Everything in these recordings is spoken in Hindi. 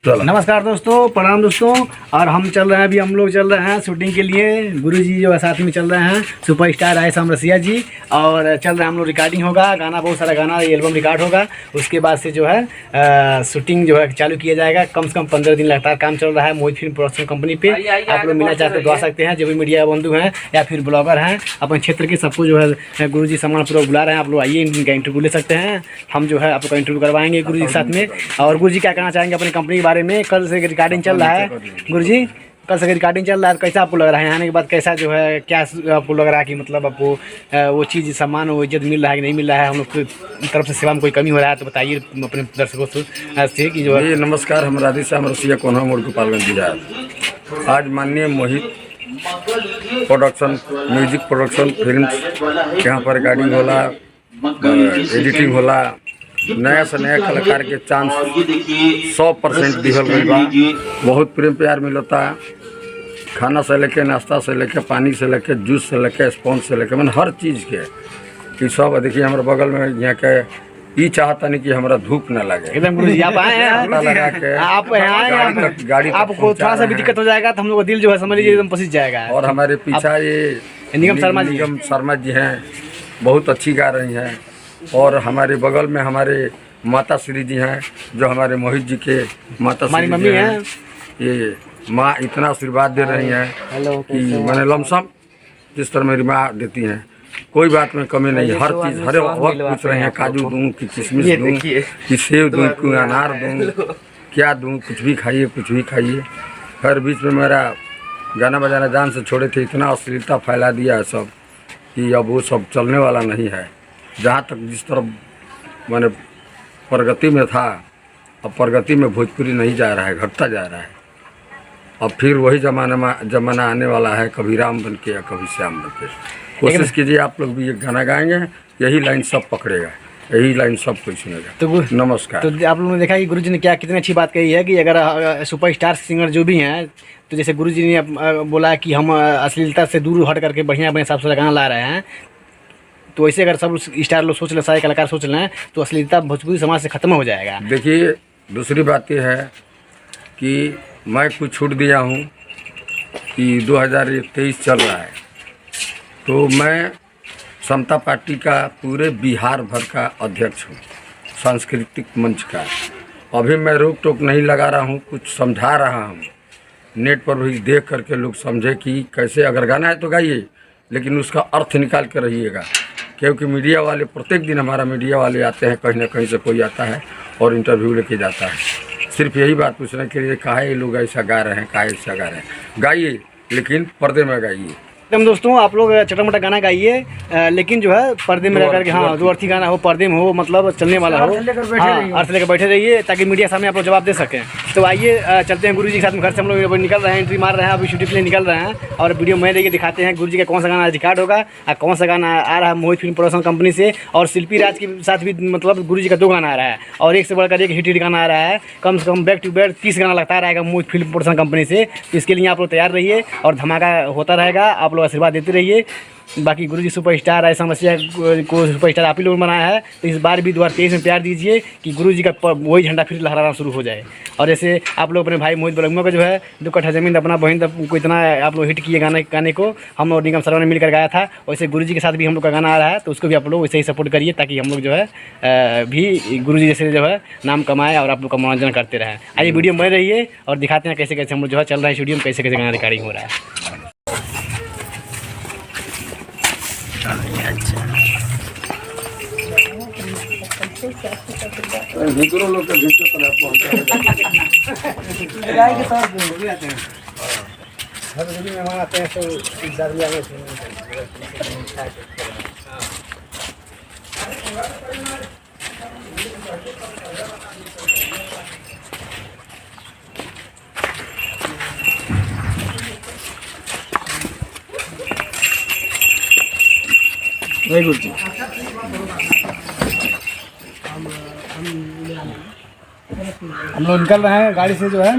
नमस्कार दोस्तों, प्रणाम दोस्तों। और हम चल रहे हैं, अभी हम लोग चल रहे हैं शूटिंग के लिए। गुरुजी जो है साथ में चल रहे हैं, सुपरस्टार आए शाम रसिया जी। और चल रहे हैं हम लोग, रिकॉर्डिंग होगा, गाना बहुत सारा गाना एल्बम रिकॉर्ड होगा। उसके बाद से जो है शूटिंग जो है चालू किया जाएगा। कम से कम 15 दिन लगातार काम चल रहा है मोहित फिल्म प्रोडक्शन कंपनी पे। आप लोग मिलना चाहते तो आ सकते हैं, जो भी मीडिया बंधु हैं या फिर ब्लॉगर हैं अपने क्षेत्र के, सबको जो है गुरुजी सम्मानपूर्वक बुला रहे हैं। आप लोग आइए, इनका इंटरव्यू ले सकते हैं। हम जो है आपका इंटरव्यू करवाएंगे गुरुजी के साथ में। और गुरुजी क्या कहना चाहेंगे अपनी कंपनी के बारे में? कल से रिकॉर्डिंग चल रहा है गुरुजी, कल से रिकॉर्डिंग चल रहा है। कैसा आपको लग रहा है आने के बाद? कैसा जो है, क्या आपको लग रहा है कि मतलब आपको वो चीज़, सम्मान, वो इज्जत मिल रहा है कि नहीं मिल रहा है? हम लोग की तरफ से सेवा में कोई कमी हो रहा है तो बताइए अपने दर्शकों से कि जो है। नमस्कार, हम राधेश्याम रसिया कोन्हा मोड़ गोपालगंज बिहार। आज माननीय मोहित प्रोडक्शन, म्यूजिक प्रोडक्शन फिल्म, यहाँ पर रिकॉर्डिंग होला, एडिटिंग होला, नया से नया कलाकार के चांस 100% दिहल गई बा। बहुत प्रेम प्यार मिलता, खाना से लेके, नाश्ता से लेके, पानी से लेके, जूस से लेके, स्पॉन्ज से लेके, मैंने हर चीज़ के कि सब। देखिए हमारे बगल में यहाँ के ये चाहता नहीं कि हमारा धूप न लगे। एकदम गुरुजी आप आए हैं, आप आए, गाड़ी आपको थोड़ा सा भी दिक्कत हो जाएगा तो हम लोग का दिल जो है समझ लीजिए एकदम पसीज जाएगा। और हमारे पीछा ये निगम शर्मा जी हैं, बहुत अच्छी गा रही हैं। और हमारे बगल में हमारे माता श्री जी हैं, जो हमारे मोहित जी के माता श्री मम्मी हैं। ये माँ इतना आशीर्वाद दे रही हैं कि मैंने लमसम जिस तरह मेरी माँ देती हैं, कोई बात में कमी नहीं। हर चीज़ हर वक्त पूछ रहे हैं, काजू दूँ कि किशमिश दूँ कि सेव दूँ कि अनार दूँ, क्या दूँ, कुछ भी खाइए, कुछ भी खाइए। हर बीच में मेरा गाना बजाना जान से छोड़े थे, इतना अश्लीलता फैला दिया है सब कि अब वो सब चलने वाला नहीं है। जहाँ तक जिस तरफ मैंने प्रगति में था, अब प्रगति में भोजपुरी नहीं जा रहा है, घटता जा रहा है। अब फिर वही जमाना आने वाला है, कभी राम बन के या कभी श्याम बन के। कोशिश कीजिए आप लोग भी ये गाना गाएंगे, यही लाइन सब पकड़ेगा, यही लाइन सब कोई सुनेगा। तो नमस्कार। तो आप लोगों ने देखा कि गुरुजी ने क्या कितनी अच्छी बात कही है कि अगर सुपरस्टार सिंगर जो भी हैं, तो जैसे गुरुजी ने बोला कि हम अश्लीलता से दूर हट करके बढ़िया बढ़िया साफ सुथरा गाना ला रहे हैं। तो ऐसे अगर सब स्टार लोग सोच लें, सारे कलाकार सोच लें, तो अश्लीलता भोजपुरी समाज से ख़त्म हो जाएगा। देखिए, दूसरी बात यह है कि मैं कुछ छूट दिया हूँ कि 2023 चल रहा है, तो मैं समता पार्टी का पूरे बिहार भर का अध्यक्ष हूँ, सांस्कृतिक मंच का। अभी मैं रोक टोक नहीं लगा रहा हूँ, कुछ समझा रहा हूँ। नेट पर भी देख करके लोग समझे कि कैसे, अगर गाना है तो गाइए, लेकिन उसका अर्थ निकाल कर रहिएगा। क्योंकि मीडिया वाले प्रत्येक दिन, हमारा मीडिया वाले आते हैं, कहीं ना कहीं से कोई आता है और इंटरव्यू लेके जाता है। सिर्फ यही बात पूछने के लिए, कहा ये लोग ऐसा गा रहे हैं, कहा ऐसा गा रहे हैं। गाइए, लेकिन पर्दे में गाइए। एकदम दोस्तों, आप लोग छोटा मोटा गाना गाइए, लेकिन जो है पर्दे में रह करके, हाँ, जो अर्थी गाना हो, पर्दे में हो, मतलब चलने वाला हो। हाँ, अर्थ लेकर बैठे रहिए ताकि मीडिया सामने आप लोग जवाब दे सकें। तो आइए चलते हैं गुरुजी के साथ में। घर से हम लोग निकल रहे हैं, एंट्री मार रहे हैं, अभी शूटिंग के लिए निकल रहे हैं। और वीडियो में देखिए दिखाते हैं गुरुजी का कौन सा गाना रिकॉर्ड होगा और कौन सा गाना आ रहा है मोहित फिल्म प्रोडक्शन कंपनी से। और शिल्पी राज के साथ भी मतलब गुरुजी का 2 गाना आ रहा है, और एक से बढ़कर एक हिट गाना आ रहा है। कम से कम बैक टू बैक 30 गाना लगता रहेगा मोहित फिल्म प्रोडक्शन कंपनी से। तो इसके लिए आप लोग तैयार रहिए और धमाका होता रहेगा। आप लोग आशीर्वाद देते रहिए। बाकी गुरुजी सुपरस्टार ऐसा समस्या को सुपरस्टार आप ही लोगों ने बनाया है, तो इस बार भी 2023 में प्यार दीजिए कि गुरुजी का वही झंडा फिर लहराना शुरू हो जाए। और जैसे आप लोग अपने भाई मोहित बलगुआ का जो है 2 कट्ठा जमीन अपना बहन को इतना आप लोग हिट किए गाने को, हम और निगम शर्मा ने मिलकर गाया था। वैसे गुरुजी के साथ भी हम लोग का गाना आ रहा है, तो उसको भी आप लोग वैसे ही सपोर्ट करिए ताकि हम लोग जो है भी गुरुजी जैसे जो है नाम कमाए और आप लोग का मनोरंजन करते रहें। आइए वीडियो में रहिए और दिखाते हैं कैसे कैसे हम लोग जो है चल रहे हैं स्टूडियो में, कैसे कैसे गाना रिकॉर्डिंग हो रहा है। मेहमान आते हैं तो वेरी गुड जी। हम लोग निकल रहे हैं गाड़ी से जो है,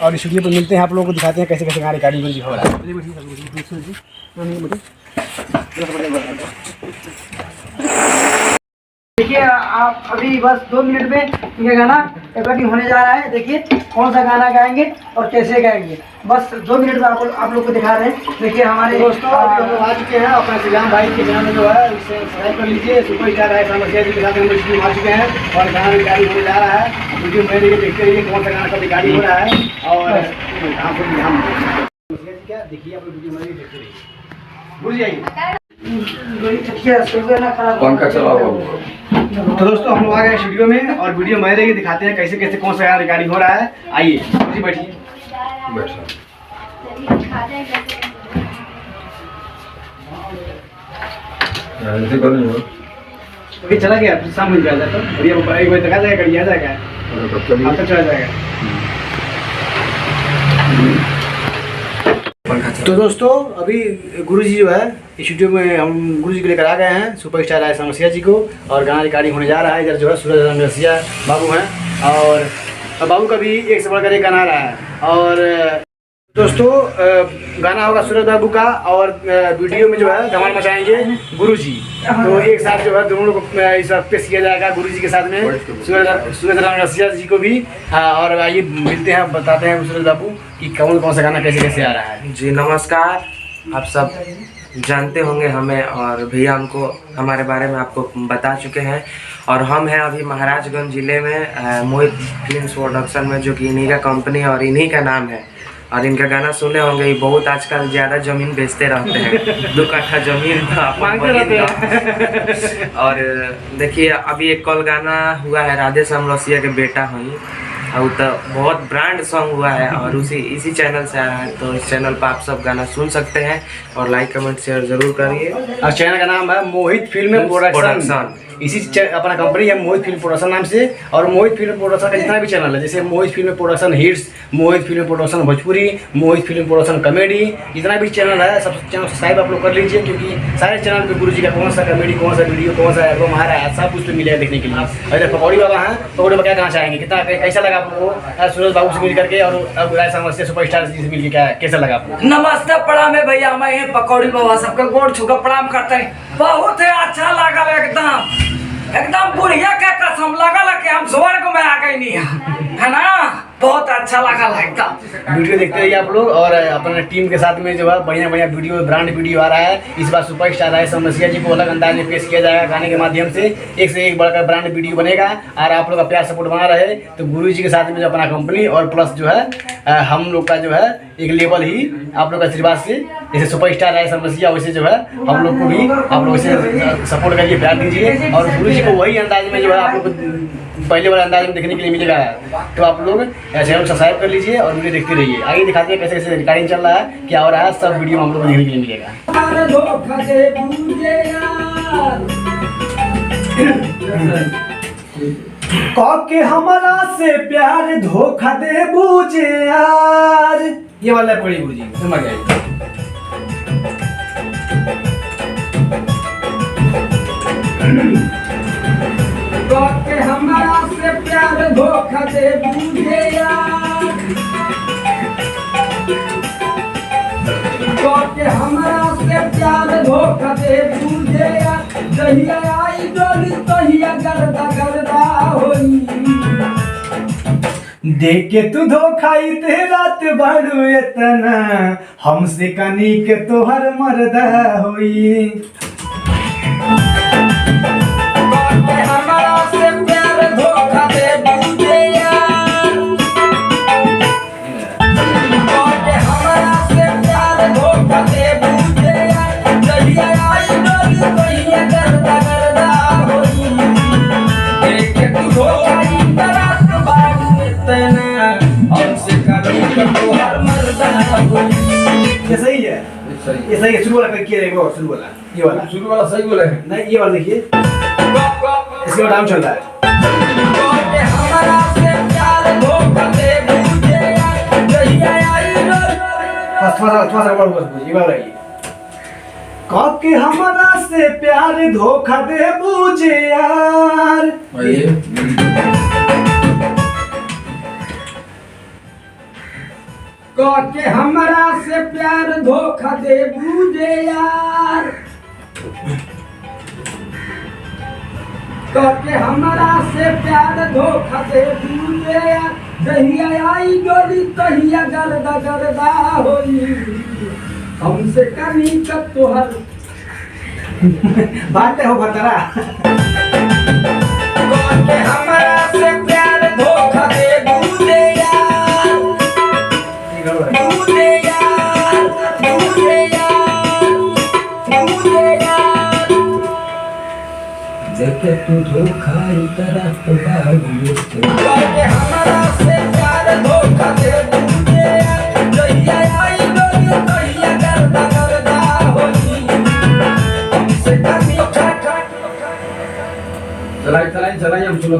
और स्टूडियो पर मिलते हैं, आप लोगों को दिखाते हैं कैसे कैसे गाड़ी रिकॉर्डिंग हो रहा है। देखिए आप अभी बस 2 मिनट में ये गाना रिकॉर्डिंग होने जा रहा है। देखिए कौन सा गाना गाएंगे और कैसे गाएंगे, बस 2 मिनट में आप लोग को दिखा रहे हैं। देखिए हमारे दोस्तों हम लोग आ चुके हैं अपने श्रीराम भाई के चैनल में जो है इसे सब्सक्राइब कर लीजिए। सुपर स्टार राय समस्या जी के साथ हम लोग स्ट्रीम आ चुके हैं और गाना रिकॉर्डिंग होने जा रहा है। वीडियो में देखते रहिए कौन सा गाना का रिकॉर्डिंग हो रहा है। और हम क्या देखिए आप वीडियो में देखते रहिए। भूल जाइए पंखा चलाओ। तो दोस्तों हम लोग आ गए स्टूडियो में और वीडियो में रहिए, दिखाते हैं कैसे कैसे कौन सा गाना रिकॉर्डिंग हो रहा है। आइए जी बैठिए। अभी चला गया तो शाम मिल जाएगा तो अभी अब एक बजे तक आ जाएगा, गाड़ी आ जाएगा, अब तक चला जाएगा। तो दोस्तों अभी गुरुजी जो है स्टूडियो में हम गुरुजी को लेकर आ गए हैं, सुपर स्टार राय समस्या जी को, और गाना रिकॉर्डिंग होने जा रहा है। इधर जो है सूरज रंगसिया बाबू हैं और बाबू का भी एक से बढ़कर एक गाना आ रहा है। और दोस्तों गाना होगा सूरज बाबू का और वीडियो में जो है धमाल मचाएंगे गुरुजी। तो एक साथ जो है दोनों को इस वक्त पेश किया जाएगा गुरुजी के साथ में सूरज रंगसिया जी को भी। और आइए मिलते हैं, बताते हैं सूरज बाबू कि कौन कौन सा गाना कैसे कैसे आ रहा है। जी नमस्कार, आप सब जानते होंगे हमें और भैया हमको हमारे बारे में आपको बता चुके हैं। और हम हैं अभी महाराजगंज ज़िले में मोहित फिल्म्स प्रोडक्शन में, जो कि इन्हीं का कंपनी और इन्हीं का नाम है। और इनका गाना सुने होंगे, ये बहुत आजकल ज़्यादा ज़मीन बेचते रहते हैं 2 कट्ठा ज़मीन मांगते रहते हैं। और देखिए अभी एक कल गाना हुआ है राधे श्याम रसिया के बेटा हुई, और तो बहुत ब्रांड सॉन्ग हुआ है और इसी चैनल से आया है। तो इस चैनल पर आप सब गाना सुन सकते हैं और लाइक कमेंट शेयर जरूर करिए। और चैनल का नाम है मोहित फिल्म प्रोडक्शन। इसी अपना कंपनी है मोहित फिल्म प्रोडक्शन नाम से। और मोहित फिल्म प्रोडक्शन का जितना भी चैनल है, जैसे मोहित फिल्म प्रोडक्शन हिट्स, मोहित फिल्म प्रोडक्शन भोजपुरी, मोहित फिल्म प्रोडक्शन कॉमेडी, जितना भी चैनल है सब चैनल सब्सक्राइब आप लोग कर लीजिए, क्योंकि सारे चैनल पे गुरुजी का कौन सा कॉमेडी, कौन सा वीडियो, कौन सा एल्बम आ रहा है, सब कुछ पे मिलेगा देखने के लिए। और इधर पकौड़ी बाबा हैं, पकौड़ी बाबा क्या कहना चाहेंगे, कितना कैसा लगा आप लोगों को सूरज बाबू से मिल करके और अब राय समस्या सुपर स्टार जी से मिल के, क्या कैसा लगा आपको? नमस्ते, प्रणाम है भैया, मैं ये पकौड़ी बाबा सबका गोड़ छू कर प्रणाम करते हैं। बहुत ही अच्छा लगा, एकदम बुढ़िया का कसम लगा कि हम स्वर्ग में आ गए नहीं है ना, बहुत अच्छा लगा एकदम। वीडियो देखते रहिए आप लोग और अपने टीम के साथ में जो है बढ़िया बढ़िया वीडियो, ब्रांड वीडियो आ रहा है। इस बार सुपर स्टार राय समस्या जी को अलग अंदाज में पेश किया जाएगा गाने के माध्यम से। एक से एक बढ़कर ब्रांड वीडियो बनेगा और आप लोग का प्यार सपोर्ट बना रहे तो गुरु जी के साथ में जो अपना कंपनी और प्लस जो है हम लोग का जो है एक लेवल ही आप लोग का आशीर्वाद से, जैसे सुपर स्टार राय समस्या वैसे जो है हम लोग को भी आप लोग से सपोर्ट करिए, प्यार दीजिए। और गुरु जी को वही अंदाज में जो है आप लोग को पहले वाले अंदाज में देखने के लिए मिलेगा। तो आप लोग चैनल सब्सक्राइब कर लीजिए और वीडियो देखते रहिए। आइए दिखाते हैं कैसे कैसे रिकॉर्डिंग चल रहा है, क्या हो रहा है, सब वीडियो हम लोग को देखने के लिए मिलेगा। के हमारा से प्यार धोखा दे बूझे यार, ये वाला है पड़ी गुरुजी, समझ गए। के हमारा से प्यार धोखा दे बूझे यार, के हमारा से प्यार धोखा दे बूझे यार, जहिया आई डोली तहिया गर्दा गर्दा होई, देख के तू धोखा इते रात भरू इतना, हमसे कनी के तोहर मर्दा होई। हमारा से प्यार धोखा दे बूझे यार, हमारा से प्यार धोखा दे बूझे यार, जहिया आई डोली तहिया गर्दा गर्दा होई, देख के तू धोखा इतना रात भरू इतना, हमसे कनी के तोहर मर्दा होई। ये सही है, ये सही है। शुरू वाला करके देखो, शुरू वाला, ये वाला शुरू वाला सही बोले हैं। नहीं, ये वाला देखिए, इसके बाद डाउन चल रहा है। हमारा से प्यार धोखा दे बूझे यार, जहिया आई थोड़ा सा बस ये वाला है। के हमारा से प्यार धोखा दे बूझे यार, के हमारा से प्यार धोखा दे बूझे यार, करके हमारा से प्यार धोखा दे बूझे जहिया आई डोली तहिया गर्दा गर्दा होई हमसे कमी कब तोहर बात हो भतरा करके हमारा से प्यार धोखा दे बूझे यार बूझे यार बूझे यार बूझे यार देखे तू धोखा इतना तो बाबू करके हमारा से प्यार धोखा दे बूझे यार जहिया आई डोली तहिया गर्दा गर्दा होई हमसे कमी चलाई हम सुनो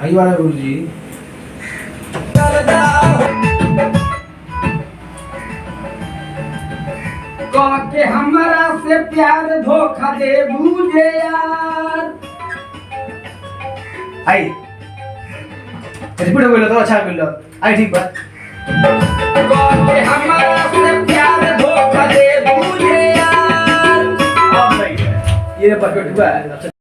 आई वाला गुरु जी के हमारा से प्यार धोखा दे बूझे यार आई रिपीट बोलो तो अच्छा बोलो आई ठीक बात के हमारा से प्यार धोखा दे बूझे यार अब सही है ये परफेक्ट हुआ है